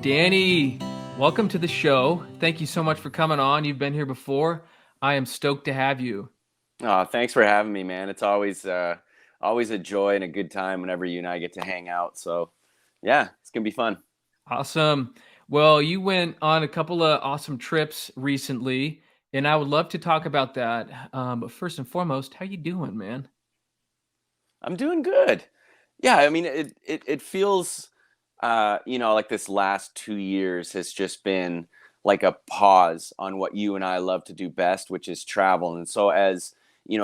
Danny, welcome to the show. Thank you so much for coming on. You've been here before. I am stoked to have you. Oh, thanks for having me, man. It's always a joy and a good time whenever you and I get to hang out. So, yeah, it's gonna be fun. Awesome. Well, you went on a couple of awesome trips recently, and I would love to talk about that. But first and foremost, how you doing, man? I'm doing good. Yeah, I mean, it feels, like this last 2 years has just been like a pause on what you and I love to do best, which is travel. And so, as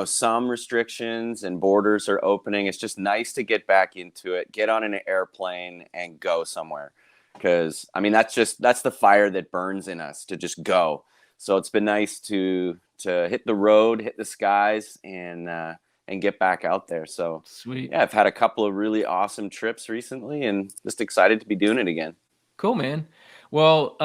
some restrictions and borders are opening, it's just nice to get back into it, get on an airplane, and go somewhere. Because I mean, that's the fire that burns in us to just go. So it's been nice to hit the road, hit the skies, and get back out there. So Sweet. yeah, I've had a couple of really awesome trips recently and just excited to be doing it again. Cool, man. Well,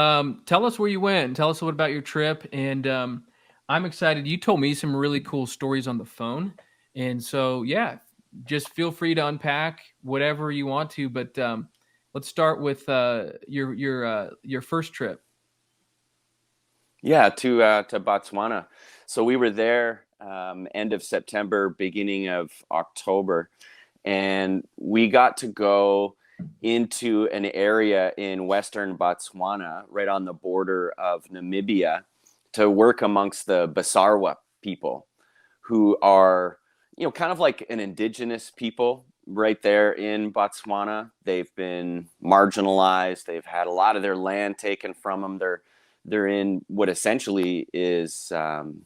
tell us where you went. Tell us what about your trip. And I'm excited. You told me some really cool stories on the phone. And so, yeah, just feel free to unpack whatever you want to. But let's start with your first trip. Yeah, to Botswana. So we were there end of September, beginning of October, and we got to go into an area in western Botswana, right on the border of Namibia, to work amongst the Basarwa people, who are, kind of like an indigenous people right there in Botswana. They've been marginalized. They've had a lot of their land taken from them. They're in what essentially is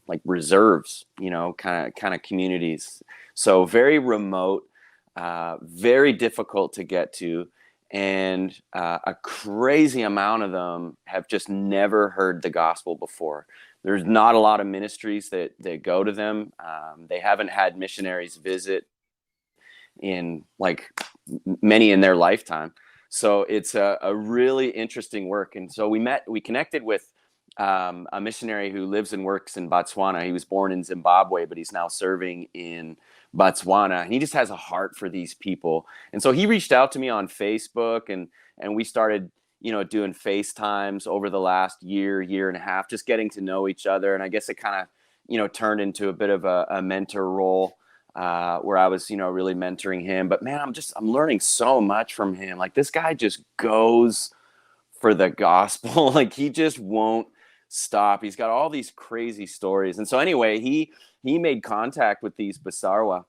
like reserves, kind of communities. So very remote, very difficult to get to, and a crazy amount of them have just never heard the gospel before. There's not a lot of ministries that go to them. They haven't had missionaries visit in like many in their lifetime. So it's a really interesting work. And so we connected with a missionary who lives and works in Botswana. He was born in Zimbabwe, but he's now serving in Botswana. He just has a heart for these people. And so he reached out to me on Facebook, and we started, doing FaceTimes over the last year and a half, just getting to know each other. And I guess it kind of, turned into a bit of a mentor role, where I was, really mentoring him. But man, I'm learning so much from him. Like, this guy just goes for the gospel. Like, he just won't stop. He's got all these crazy stories. And so anyway, he made contact with these Basarwa,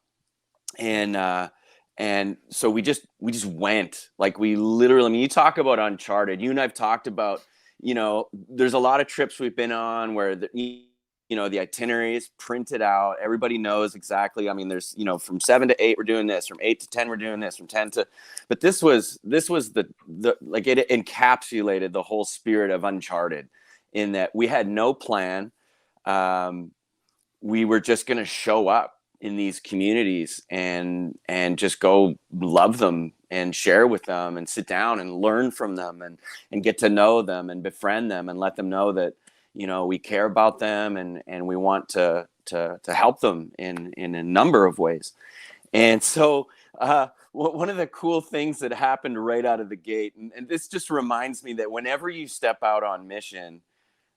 and so we just went. Like, we literally, I mean, you talk about uncharted. You and I've talked about, there's a lot of trips we've been on where the itinerary is printed out. Everybody knows exactly. I mean, there's, from 7 to 8 we're doing this, from 8 to 10 we're doing this, from 10 to, but this was the like, it encapsulated the whole spirit of Uncharted, in that we had no plan. We were just going to show up in these communities and just go love them and share with them and sit down and learn from them and get to know them and befriend them and let them know that, we care about them and we want to help them in a number of ways. And so one of the cool things that happened right out of the gate, and this just reminds me that whenever you step out on mission,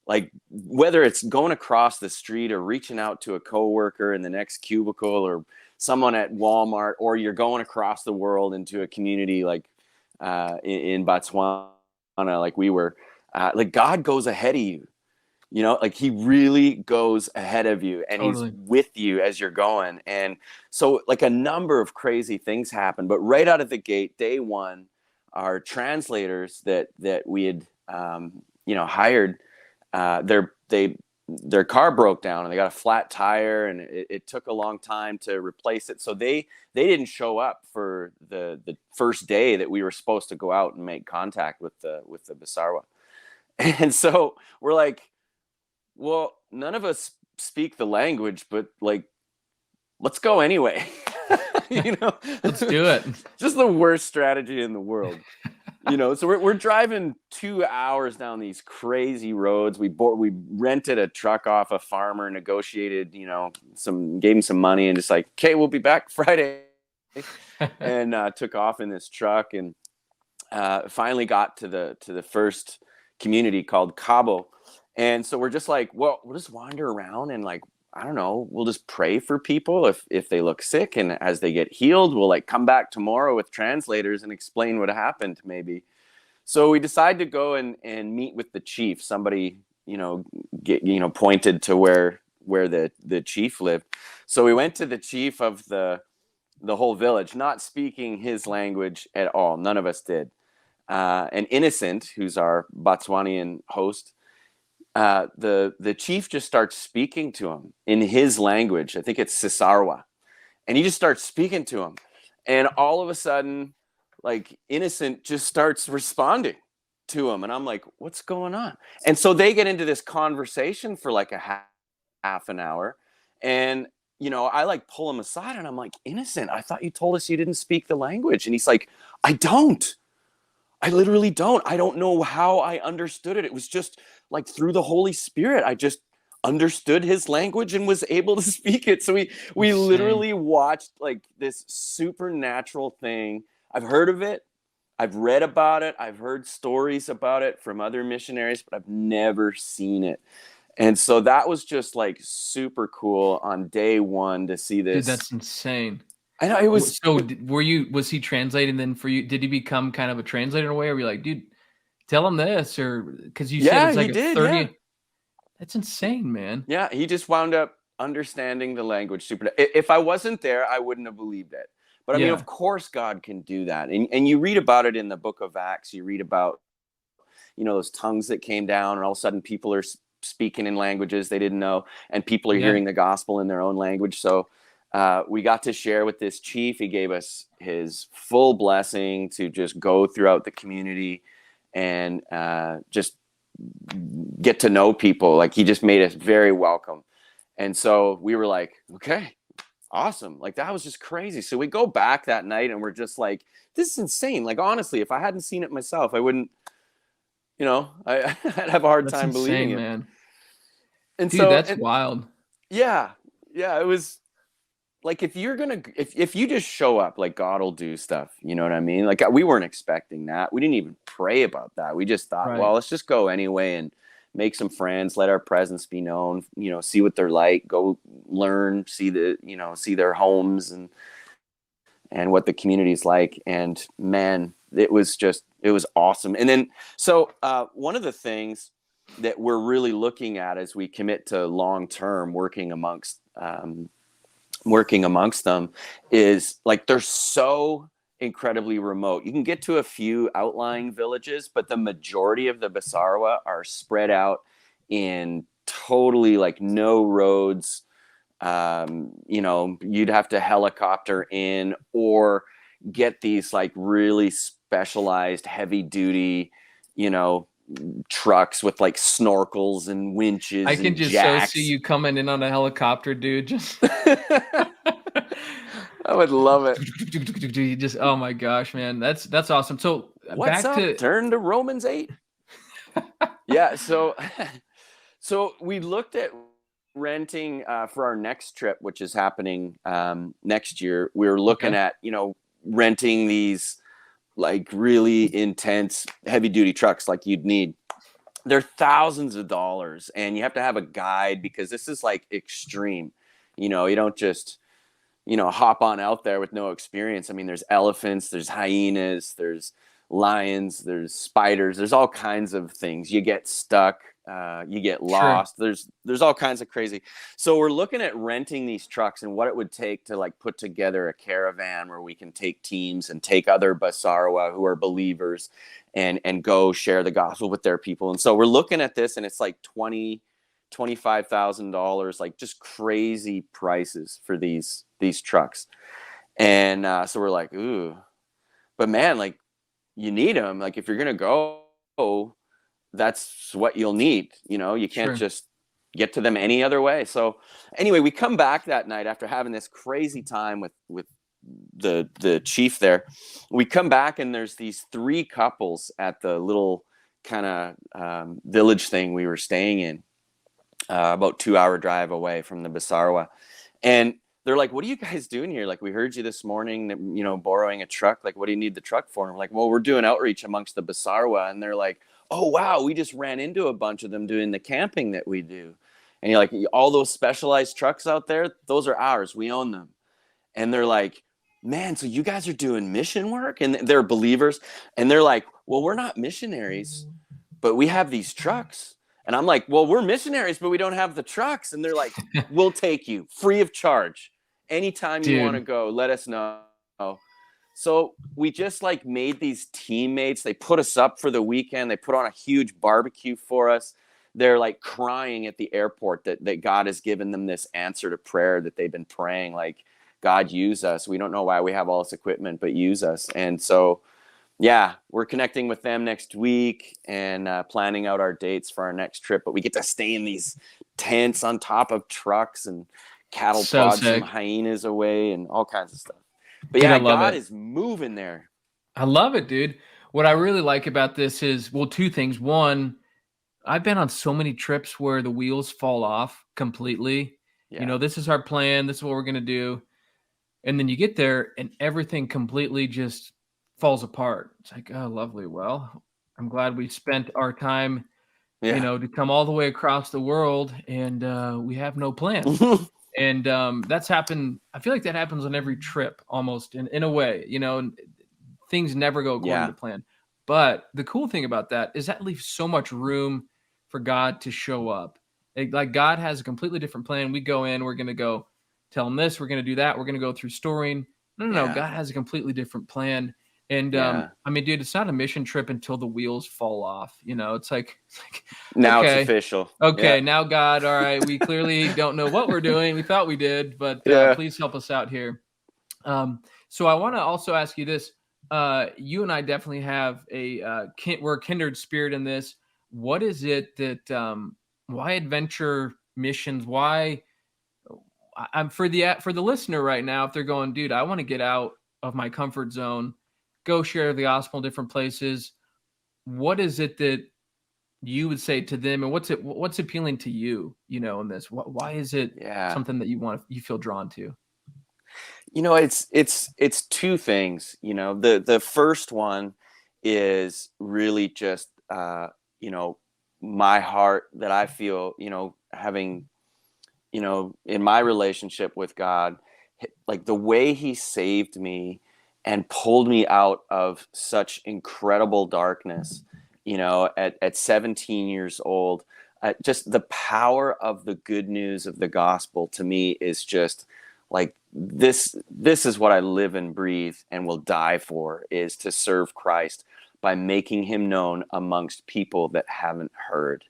like whether it's going across the street or reaching out to a coworker in the next cubicle or someone at Walmart, or you're going across the world into a community like in Botswana, like we were, like God goes ahead of you. Like, he really goes ahead of you, and he's Totally. with you as you're going. And so, like, a number of crazy things happen, but right out of the gate, day one, our translators that we had hired, their car broke down and they got a flat tire, and it took a long time to replace it. So they didn't show up for the first day that we were supposed to go out and make contact with the Basarwa. And so we're like, well, none of us speak the language, but like, let's go anyway. you know, Let's do it. just the worst strategy in the world. So we're driving 2 hours down these crazy roads. We rented a truck off a farmer, negotiated, gave him some money, and just like, okay, we'll be back Friday, and took off in this truck. And finally got to the first community called Cabo. And so we're just like, well, we'll just wander around and like, I don't know, we'll just pray for people if they look sick, and as they get healed, we'll like come back tomorrow with translators and explain what happened maybe. So we decided to go and meet with the chief. Somebody, pointed to where the chief lived. So we went to the chief of the whole village, not speaking his language at all. None of us did. And Innocent, who's our Botswanian host, the chief just starts speaking to him in his language. I think it's Sisarwa. And he just starts speaking to him. And all of a sudden, like, Innocent just starts responding to him. And I'm like, what's going on? And so they get into this conversation for like a half an hour. And, I like pull him aside and I'm like, Innocent, I thought you told us you didn't speak the language. And he's like, I don't. I literally don't. I don't know how I understood it. It was just like through the Holy Spirit. I just understood his language and was able to speak it. So we Insane. literally watched like this supernatural thing. I've heard of it. I've read about it. I've heard stories about it from other missionaries, but I've never seen it. And so that was just like super cool on day one to see Dude, this. that's insane. I know it was. So was he translating then for you? Did he become kind of a translator in a way? Or were you like, dude, tell him this? Or because you said Yeah, it's he like a did. Yeah. 30. That's insane, man. Yeah, he just wound up understanding the language super. If I wasn't there, I wouldn't have believed it. But I mean, Yeah. of course, God can do that, and you read about it in the Book of Acts. You read about those tongues that came down, and all of a sudden people are speaking in languages they didn't know, and people are Yeah. hearing the gospel in their own language. So we got to share with this chief. He gave us his full blessing to just go throughout the community and just get to know people. Like, he just made us very welcome. And so we were like, okay, awesome. Like, that was just crazy. So we go back that night and we're just like, this is insane. Like, honestly, if I hadn't seen it myself, I wouldn't, I'd have a hard That's time believing insane, it. man. And Dude, so, that's wild. yeah, yeah, it was like, if you just show up, like, God will do stuff. You know what I mean? Like, we weren't expecting that. We didn't even pray about that. We just thought, Right. well, let's just go anyway and make some friends, let our presence be known, see what they're like, go learn, see their homes and what the community is like. And man, it was awesome. And then, so one of the things that we're really looking at as we commit to long-term working amongst them is, like, they're so incredibly remote. You can get to a few outlying villages, but the majority of the Basarwa are spread out in totally, like, no roads. You'd have to helicopter in or get these, like, really specialized heavy duty, trucks with, like, snorkels and I winches can and just so see jacks. you coming in on a helicopter, dude. Just I would love it. just oh my gosh, man. That's awesome. So What's back up? to Turn to Romans 8. Yeah, so so we looked at renting for our next trip, which is happening next year. We were looking okay. at renting these, like, really intense heavy duty trucks like you'd need. They're thousands of dollars, and you have to have a guide because this is, like, extreme. You don't just hop on out there with no experience. I mean, there's elephants, there's hyenas, there's lions, there's spiders, there's all kinds of things. You get stuck, you get Sure. lost. There's all kinds of crazy. So we're looking at renting these trucks and what it would take to, like, put together a caravan where we can take teams and take other Basarwa who are believers and go share the gospel with their people. And so we're looking at this, and it's like $25,000, like, just crazy prices for these trucks. And so we're like, ooh, but man, like, you need them. Like, if you're gonna go, that's what you'll need. You can't Sure. just get to them any other way. So anyway, we come back that night after having this crazy time with the chief there. We come back and there's these three couples at the little kind of village thing we were staying in, about 2-hour drive away from the Basarwa. And they're like, what are you guys doing here? Like, we heard you this morning, borrowing a truck. Like, what do you need the truck for? And I'm like, well, we're doing outreach amongst the Basarwa. And they're like, oh, wow, we just ran into a bunch of them doing the camping that we do. And you're like, all those specialized trucks out there, those are ours. We own them. And they're like, man, so you guys are doing mission work? And they're believers. And they're like, well, we're not missionaries, but we have these trucks. And I'm like, well, we're missionaries, but we don't have the trucks. And they're like, we'll take you free of charge. Anytime you want to Dude. go, let us know. So we just like made these teammates. They put us up for the weekend. They put on a huge barbecue for us. They're like crying at the airport that God has given them this answer to prayer that they've been praying. Like, God, use us. We don't know why we have all this equipment, but use us. And so, yeah, we're connecting with them next week and planning out our dates for our next trip. But we get to stay in these tents on top of trucks, and cattle So prod some sick. hyenas away and all kinds of stuff. But Dude, I yeah, love God it. is moving there. I love it, dude. What I really like about this is, well, two things. One, I've been on so many trips where the wheels fall off completely. Yeah. This is our plan. This is what we're going to do. And then you get there and everything completely just falls apart. It's like, oh, lovely. Well, I'm glad we spent our time, Yeah. to come all the way across the world, and we have no plan. And that's happened. I feel like that happens on every trip almost in a way, and things never go according Yeah. to plan. But the cool thing about that is that leaves so much room for God to show up. Like God has a completely different plan. We go in, we're going to go tell him this, we're going to do that, we're going to go through storing. No. Yeah. God has a completely different plan. And Yeah. I mean, dude, it's not a mission trip until the wheels fall off. It's like Now it's okay, official. Yeah. okay, now God, all right, we clearly don't know what we're doing. We thought we did, but Yeah. please help us out here. So I want to also ask you this. You and I definitely have we're a kindred spirit in this. What is it that why adventure missions? Why I'm for the listener right now, if they're going, dude, I want to get out of my comfort zone, go share the gospel in different places. What is it that you would say to them, and what's appealing to you, in this? Why is it Yeah. something that you feel drawn to? It's two things. The first one is really just my heart that I feel, having, in my relationship with God, like the way he saved me and pulled me out of such incredible darkness, at 17 years old. Just the power of the good news of the gospel to me is just like this is what I live and breathe and will die for, is to serve Christ by making him known amongst people that haven't heard.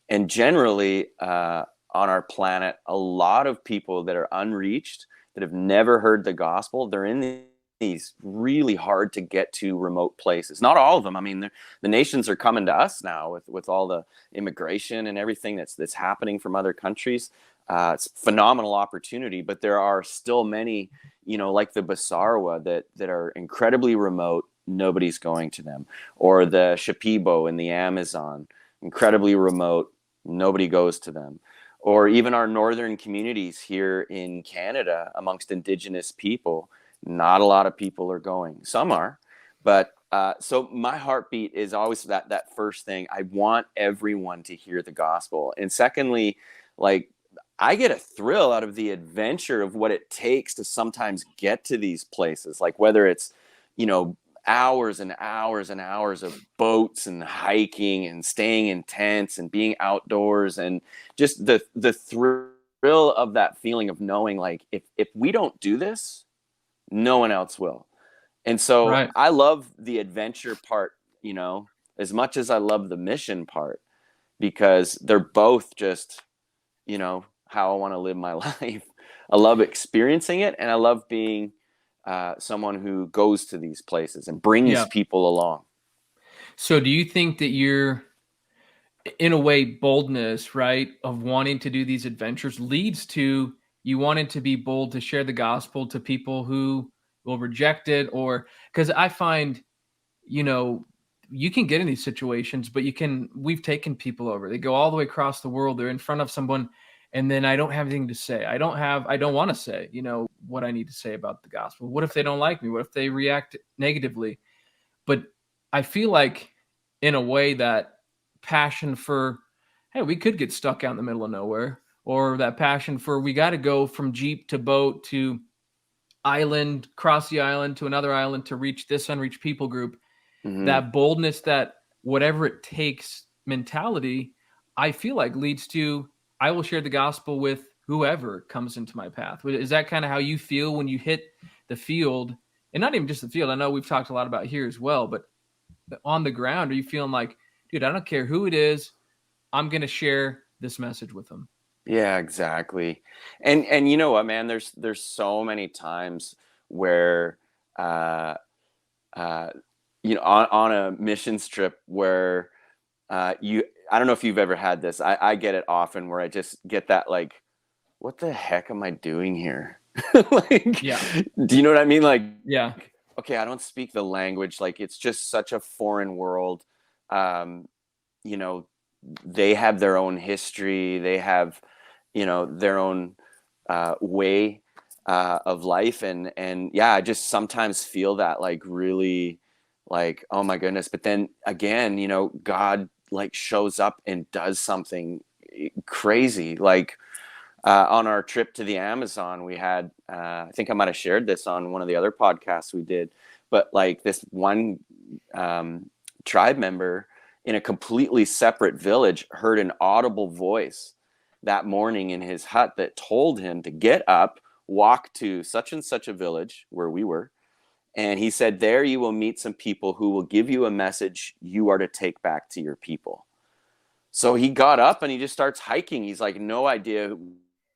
And generally, on our planet, a lot of people that are unreached, that have never heard the gospel, they're in these really hard to get to remote places. Not all of them. I mean, the nations are coming to us now with all the immigration and everything that's happening from other countries. It's a phenomenal opportunity, but there are still many, like the Basarwa that are incredibly remote. Nobody's going to them. Or the Shipibo in the Amazon, incredibly remote. Nobody goes to them. Or even our northern communities here in Canada amongst Indigenous people, not a lot of people are going. Some are, but so my heartbeat is always that first thing. I want everyone to hear the gospel. And secondly, like, I get a thrill out of the adventure of what it takes to sometimes get to these places, like whether it's, hours and hours and hours of boats and hiking and staying in tents and being outdoors, and just the thrill of that feeling of knowing, like, if we don't do this, no one else will. And so Right. I love the adventure part, as much as I love the mission part, because they're both just, how I want to live my life. I love experiencing it, and I love being someone who goes to these places and brings Yeah. people along. So do you think that you're, in a way, boldness, right, of wanting to do these adventures leads to you wanting to be bold to share the gospel to people who will reject it? Or because I find, you know, you can get in these situations, but we've taken people over. They go all the way across the world. They're in front of someone, and then I don't have anything to say. I don't want to say, what I need to say about the gospel. What if they don't like me? What if they react negatively? But I feel like, in a way, that passion for, hey, we could get stuck out in the middle of nowhere, or that passion for, we got to go from Jeep to boat to island, cross the island to another island to reach this unreached people group, Hmm. that boldness, that whatever it takes mentality, I feel like leads to, I will share the gospel with whoever comes into my path. Is that kind of how you feel when you hit the field? And not even just the field. I know we've talked a lot about here as well, but on the ground, are you feeling like, dude, I don't care who it is, I'm going to share this message with them? Yeah, exactly. And you know what, man? There's so many times where uh, uh, on a missions trip where you I don't know if you've ever had this. I get it often where I just get that like, what the heck am I doing here? Like, Yeah. do you know what I mean? Like, Yeah. okay, I don't speak the language. Like, it's just such a foreign world. Um, you know, they have their own history. They have, their own way of life, and yeah, I just sometimes feel that like really, like, oh my goodness. But then again, God like shows up and does something crazy. Like on our trip to the Amazon, we had, I think I might have shared this on one of the other podcasts we did, but like this one tribe member in a completely separate village heard an audible voice that morning in his hut that told him to get up, walk to such and such a village where we were. And he said, there you will meet some people who will give you a message you are to take back to your people. So he got up and he just starts hiking. He's like, no idea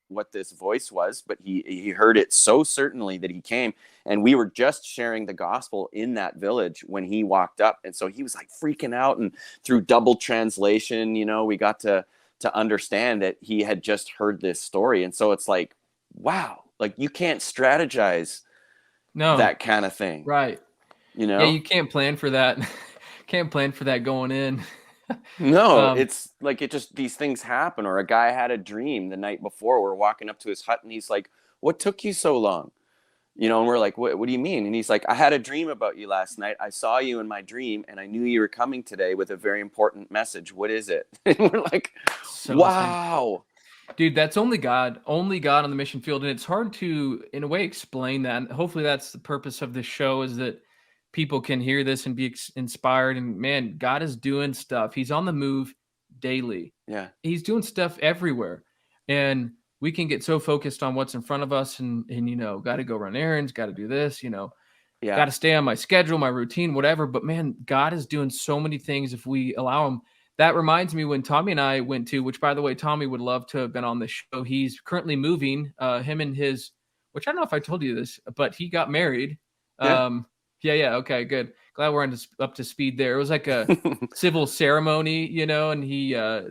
what this voice was, but he heard it so certainly that he came. And we were just sharing the gospel in that village when he walked up. And so he was like freaking out. And through double translation, we got to understand that he had just heard this story. And so it's like, wow, like you can't strategize No. that kind of thing, Right. you Yeah, know? you can't plan for that. Can't plan for that going in. No, um, it's like it just these things happen. Or a guy had a dream the night before. We're walking up to his hut and he's like, what took you so long? And we're like, what do you mean? And he's like, I had a dream about you last night. I saw you in my dream and I knew you were coming today with a very important message. What is it? And we're like, so insane. wow. Dude, that's only God on the mission field. And it's hard to, in a way, explain that. And hopefully that's the purpose of this show, is that people can hear this and be inspired. And man, God is doing stuff. He's on the move daily. Yeah. He's doing stuff everywhere. And we can get so focused on what's in front of us, and got to go run errands, got to do this, got Yeah. to stay on my schedule, my routine, whatever. But man, God is doing so many things if we allow him. That reminds me when Tommy and I went to, which by the way, Tommy would love to have been on the show. He's currently moving, him and his, which I don't know if I told you this, but he got married. Yeah. Yeah, yeah. Okay, good. Glad we're up to speed there. It was like a civil ceremony, and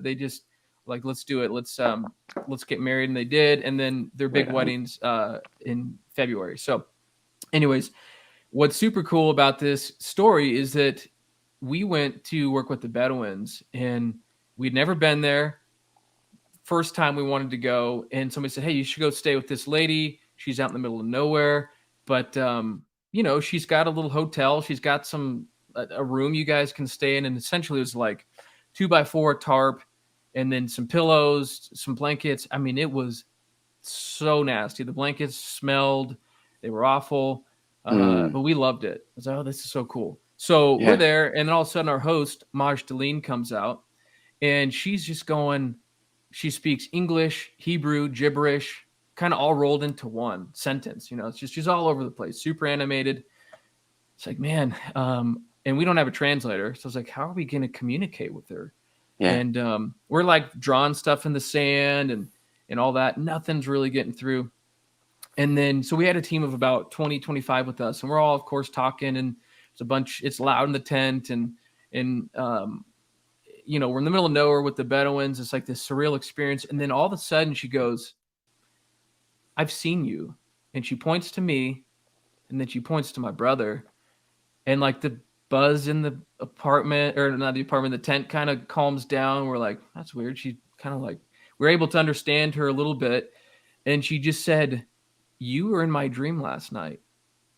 they just like, let's do it. Let's get married. And they did. And then their big Right on. weddings, in February. So anyways, what's super cool about this story is that we went to work with the Bedouins, and we'd never been there. First time we wanted to go, and somebody said, hey, you should go stay with this lady. She's out in the middle of nowhere, but she's got a little hotel. She's got a room you guys can stay in, and essentially it was like 2x4 tarp, and then some pillows, some blankets. I mean, it was so nasty. The blankets smelled, they were awful. Mm, But we loved it. I was like, oh, this is so cool. So we're yeah. there, and then all of a sudden our host, Maj Deline, comes out, and she's just going, she speaks English, Hebrew, gibberish, kind of all rolled into one sentence. It's just, she's all over the place, super animated. It's like, man, and we don't have a translator. So I was like, how are we going to communicate with her? Yeah. And we're like drawing stuff in the sand and all that. Nothing's really getting through. And then, so we had a team of about 20, 25 with us, and we're all, of course, talking, and it's loud in the tent, and we're in the middle of nowhere with the Bedouins. It's like this surreal experience. And then all of a sudden she goes, I've seen you. And she points to me, and then she points to my brother, and like the buzz in the apartment, or not the apartment, the tent kind of calms down. We're like, that's weird. She kind of like, we were able to understand her a little bit. And she just said, "You were in my dream last night."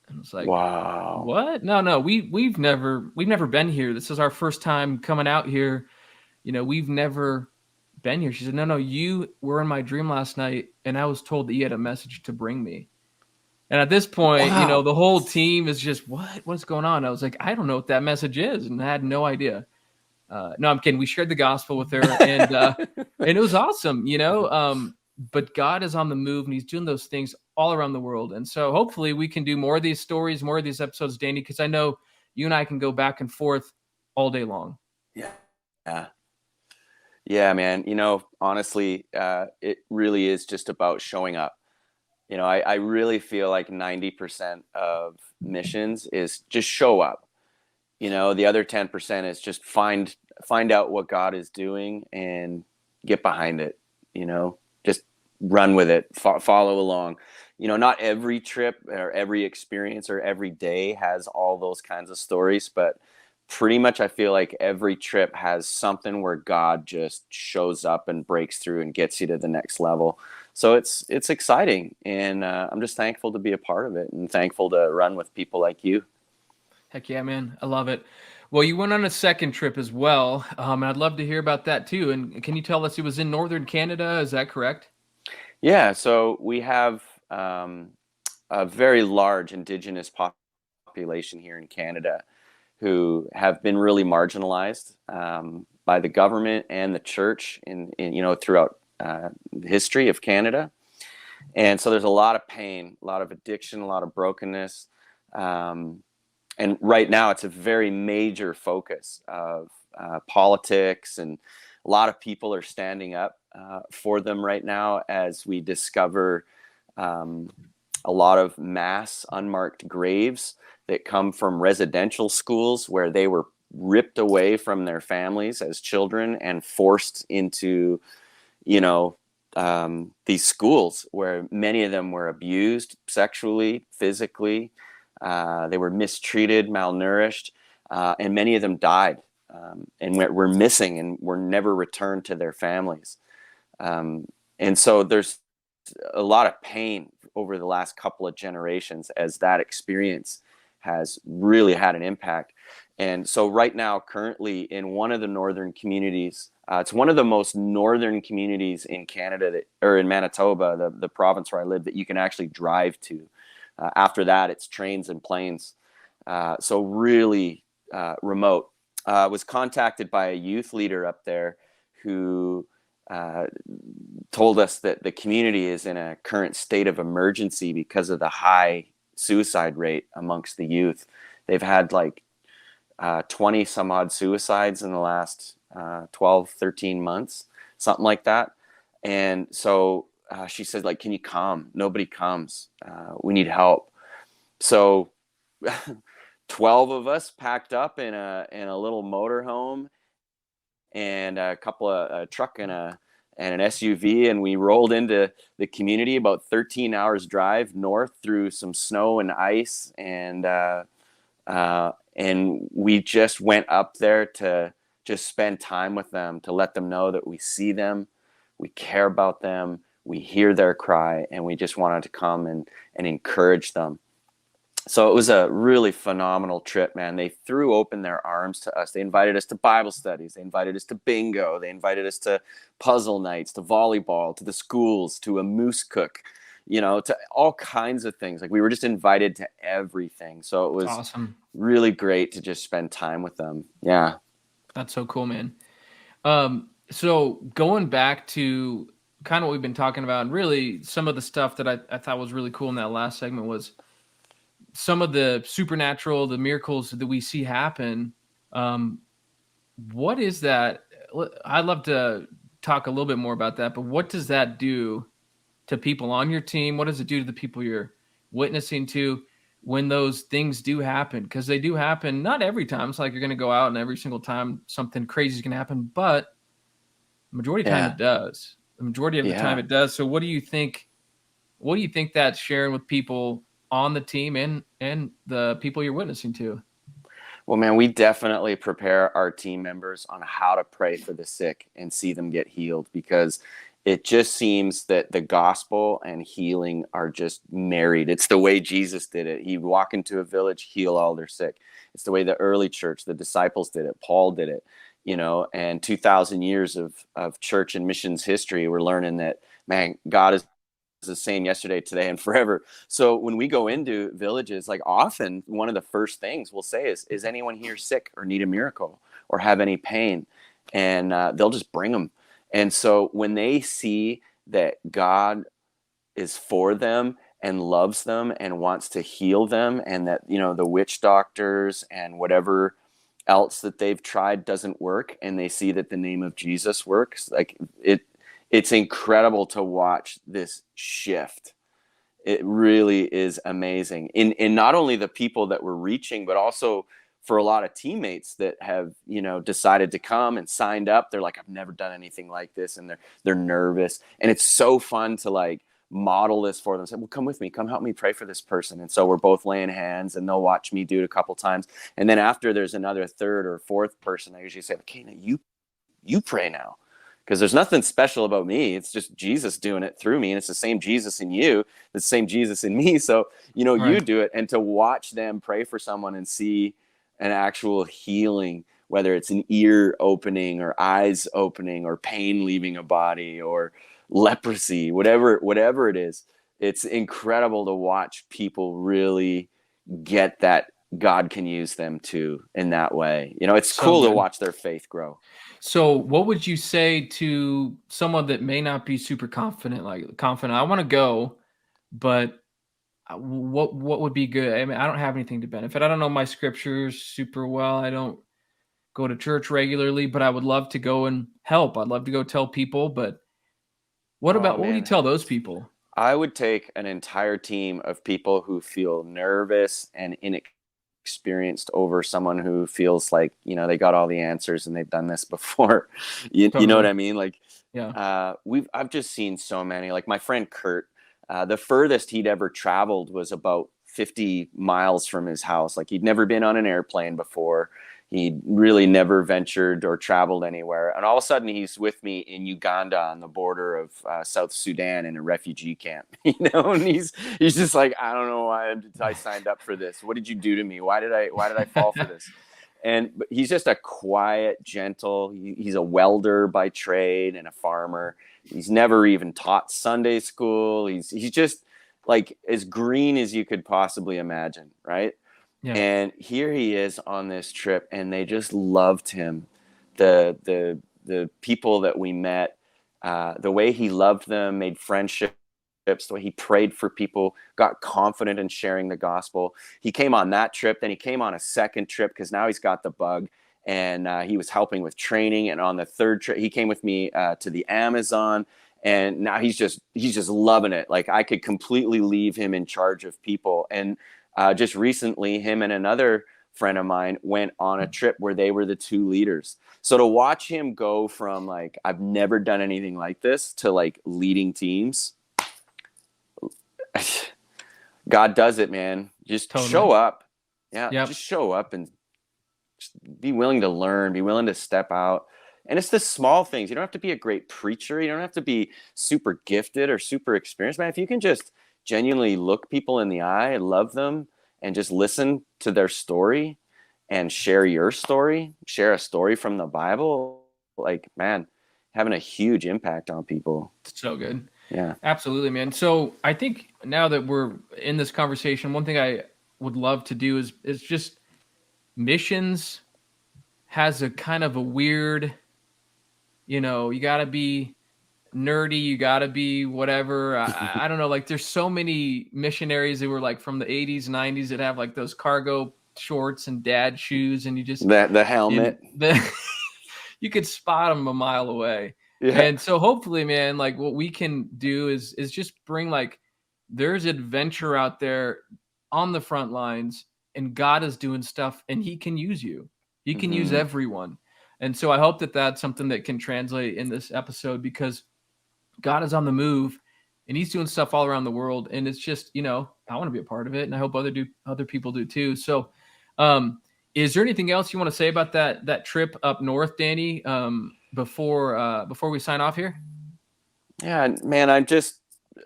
And I was like, Wow. "What? No, no, we've never been here. This is our first time coming out here. We've never been here." She said, "No, no, you were in my dream last night, and I was told that you had a message to bring me." And at this point, Wow. the whole team is just, what's going on? I was like, I don't know what that message is, and I had no idea. No, I'm kidding. We shared the gospel with her, and it was awesome, But God is on the move, and He's doing those things all around the world. And so, hopefully, we can do more of these stories, more of these episodes, Danny, because I know you and I can go back and forth all day long. Yeah. Yeah. Yeah, man. Honestly, it really is just about showing up. I really feel like 90% of missions is just show up. The other 10% is just find out what God is doing and get behind it. Just run with it, follow along. Not every trip or every experience or every day has all those kinds of stories, but pretty much I feel like every trip has something where God just shows up and breaks through and gets you to the next level. So it's exciting, and I'm just thankful to be a part of it and thankful to run with people like you. Heck yeah, man. I love it. Well, you went on a second trip as well. And I'd love to hear about that too. And can you tell us it was in northern Canada? Is that correct? Yeah, so we have a very large indigenous population here in Canada who have been really marginalized by the government and the church throughout the history of Canada. And so there's a lot of pain, a lot of addiction, a lot of brokenness. And right now it's a very major focus of politics, and a lot of people are standing up for them right now as we discover a lot of mass unmarked graves that come from residential schools where they were ripped away from their families as children and forced into, these schools where many of them were abused sexually, physically. They were mistreated, malnourished, and many of them died and were missing and were never returned to their families. And so there's a lot of pain over the last couple of generations as that experience has really had an impact. And so right now, currently in one of the northern communities, it's one of the most northern communities in Canada, or in Manitoba, the province where I live, that you can actually drive to. After that, it's trains and planes. So really remote. Was contacted by a youth leader up there who told us that the community is in a current state of emergency because of the high suicide rate amongst the youth. They've had like 20 some odd suicides in the last 12, 13 months, something like that. And so she said, like, can you come? Nobody comes. We need help. So 12 of us packed up in a little motorhome and a couple of a truck and an SUV, and we rolled into the community, about 13 hours drive north through some snow and ice, and we just went up there to just spend time with them, to let them know that we see them, we care about them, we hear their cry, and we just wanted to come and encourage them. So it was a really phenomenal trip, man. They threw open their arms to us. They invited us to Bible studies. They invited us to bingo. They invited us to puzzle nights, to volleyball, to the schools, to a moose cook, to all kinds of things. Like, we were just invited to everything. So it It's was awesome. really great to just spend time with them. Yeah. That's so cool, man. So going back to kind of what we've been talking about, and really some of the stuff that I thought was really cool in that last segment was some of the supernatural, the miracles that we see happen. Um, what is that? I'd love to talk a little bit more about that, but what does that do to people on your team? What does it do to the people you're witnessing to when those things do happen? Because they do happen, not every time. It's like you're going to go out and every single time something crazy is going to happen, but the majority of the time Yeah. it does. The majority of the time Yeah. it does. So what do you think? What do you think that's sharing with people on the team and the people you're witnessing to? Well, man, we definitely prepare our team members on how to pray for the sick and see them get healed, because it just seems that the gospel and healing are just married. It's the way Jesus did it. He'd walk into a village, heal all their sick. It's the way the early church, the disciples did it. Paul did it, and 2,000 years of church and missions history, we're learning that, man, God is the same yesterday, today, and forever. So when we go into villages, like often one of the first things we'll say is anyone here sick or need a miracle or have any pain? And they'll just bring them. And so when they see that God is for them and loves them and wants to heal them, and that, the witch doctors and whatever else that they've tried doesn't work, and they see that the name of Jesus works, like it's incredible to watch this shift. It really is amazing in not only the people that we're reaching, but also for a lot of teammates that have, decided to come and signed up. They're like, I've never done anything like this. And they're nervous. And it's so fun to like model this for them. Say, well, come with me, come help me pray for this person. And so we're both laying hands, and they'll watch me do it a couple times. And then after there's another third or fourth person, I usually say, okay, now you pray now. Because there's nothing special about me. It's just Jesus doing it through me. And it's the same Jesus in you, the same Jesus in me. So, you Right. do it. And to watch them pray for someone and see an actual healing, whether it's an ear opening or eyes opening or pain leaving a body or leprosy, whatever it is, it's incredible to watch people really get that God can use them too in that way. It's So cool to good. watch their faith grow. So, what would you say to someone that may not be super confident? Like confident, I want to go, but what would be good? I mean, I don't have anything to benefit. I don't know my scriptures super well. I don't go to church regularly, but I would love to go and help. I'd love to go tell people. But Oh what would you man, tell those people? I would take an entire team of people who feel nervous and inexperienced over someone who feels like, they got all the answers and they've done this before. You know what Totally. I mean? Like, Yeah. I've just seen so many. Like my friend Kurt, the furthest he'd ever traveled was about 50 miles from his house. Like he'd never been on an airplane before. He'd really never ventured or traveled anywhere. And all of a sudden he's with me in Uganda on the border of South Sudan in a refugee camp, and he's just like, I don't know why I signed up for this. What did you do to me? Why did I fall for this? But he's just a quiet, gentle, he's a welder by trade and a farmer. He's never even taught Sunday school. He's just like as green as you could possibly imagine, right? Yeah. And here he is on this trip, and they just loved him. The people that we met, the way he loved them, made friendships, the way he prayed for people, got confident in sharing the gospel. He came on that trip, then he came on a second trip because now he's got the bug, and he was helping with training. And on the third trip, he came with me to the Amazon, and now he's just loving it. Like I could completely leave him in charge of people. And just recently, him and another friend of mine went on a trip where they were the two leaders. So to watch him go from like, I've never done anything like this to like leading teams, God does it, man. Just Totally. show up. Yeah, Yep. just show up and just be willing to learn, be willing to step out. And it's the small things. You don't have to be a great preacher. You don't have to be super gifted or super experienced, man. If you can just genuinely look people in the eye, love them, and just listen to their story and share your story, share a story from the Bible, like, man, having a huge impact on people. So good. Yeah. Absolutely, man. So I think now that we're in this conversation, one thing I would love to do is just missions has a kind of a weird, you got to be nerdy, you got to be whatever. I don't know. Like, there's so many missionaries that were like from the 80s, 90s that have like those cargo shorts and dad shoes, and The and helmet. you could spot them a mile away. Yeah. And so hopefully, man, like what we can do is just bring like there's adventure out there on the front lines, and God is doing stuff, and He can use you. He can use Mm-hmm. everyone. And so I hope that that's something that can translate in this episode, because God is on the move and He's doing stuff all around the world. And it's just, I want to be a part of it, and I hope other people do too. So, um, is there anything else you want to say about that trip up north, Danny? Before we sign off here? Yeah, man, I'm just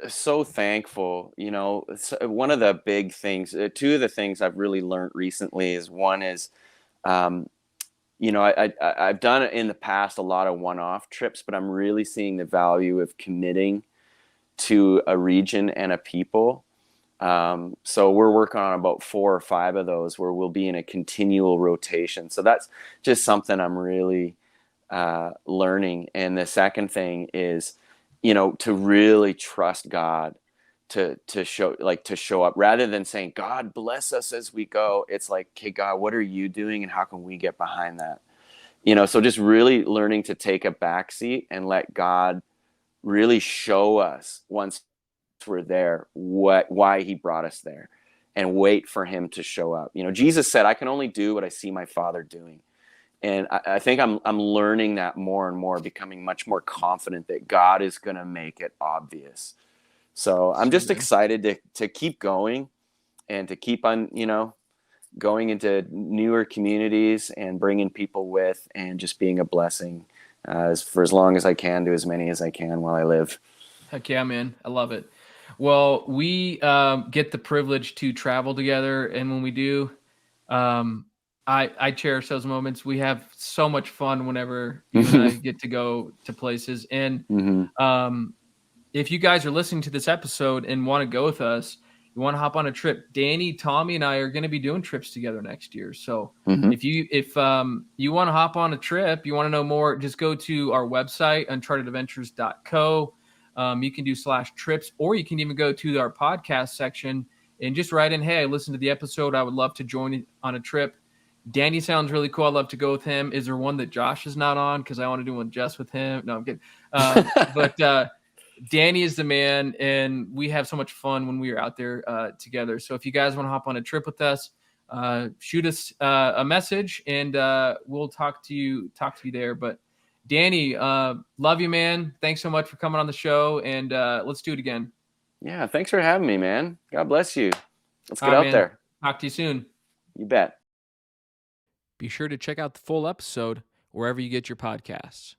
so thankful. One of the big things, two of the things I've really learned recently is one is, um, I've done it in the past a lot of one-off trips, but I'm really seeing the value of committing to a region and a people. So we're working on about 4 or 5 of those where we'll be in a continual rotation. So that's just something I'm really learning. And the second thing is, to really trust God to show up rather than saying, God bless us as we go. It's like, okay, God, what are you doing and how can we get behind that? So just really learning to take a back seat and let God really show us once we're there why he brought us there, and wait for him to show up. Jesus said, I can only do what I see my Father doing. And I think I'm learning that more and more, becoming much more confident that God is going to make it obvious. So I'm So just good. excited to keep going and to keep on, going into newer communities and bringing people with, and just being a blessing for as long as I can, to as many as I can while I live. Heck yeah, man. I love it. Well, we get the privilege to travel together. And when we do, um, I cherish those moments. We have so much fun whenever you and I get to go to places. And Hmm. um, if you guys are listening to this episode and want to go with us, you want to hop on a trip, Danny, Tommy, and I are going to be doing trips together next year. So Hmm. if you want to hop on a trip, you want to know more, just go to our website, unchartedadventures.co. You can do /trips, or you can even go to our podcast section and just write in, hey, I listened to the episode. I would love to join on a trip. Danny sounds really cool. I'd love to go with him. Is there one that Josh is not on? Because I want to do one just with him. No, I'm kidding. But Danny is the man, and we have so much fun when we are out there together. So if you guys want to hop on a trip with us, shoot us a message, and we'll talk to you there. But Danny, love you, man. Thanks so much for coming on the show, and let's do it again. Yeah, thanks for having me, man. God bless you. Let's All get right, out man. there. Talk to you soon. You bet. Be sure to check out the full episode wherever you get your podcasts.